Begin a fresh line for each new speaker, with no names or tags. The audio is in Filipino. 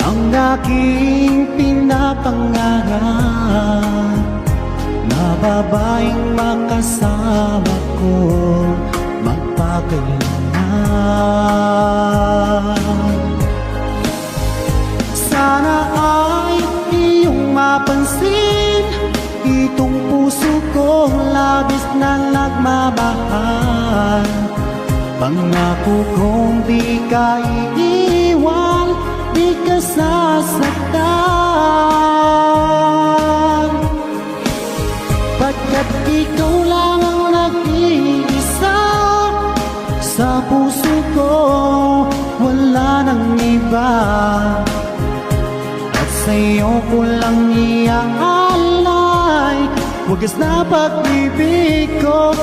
ang aking pinapangarap na babaeng makasama ko magpakailanman. Sana ay iyong mapansin itong puso ko labis na nagmamahal. Pangako kong di ka iiwan, di ka sasaktan, pagkat ikaw lang ang nag-iisa sa puso ko, wala nang iba. At sa'yo ko lang iaalay wagas na pag-ibig ko.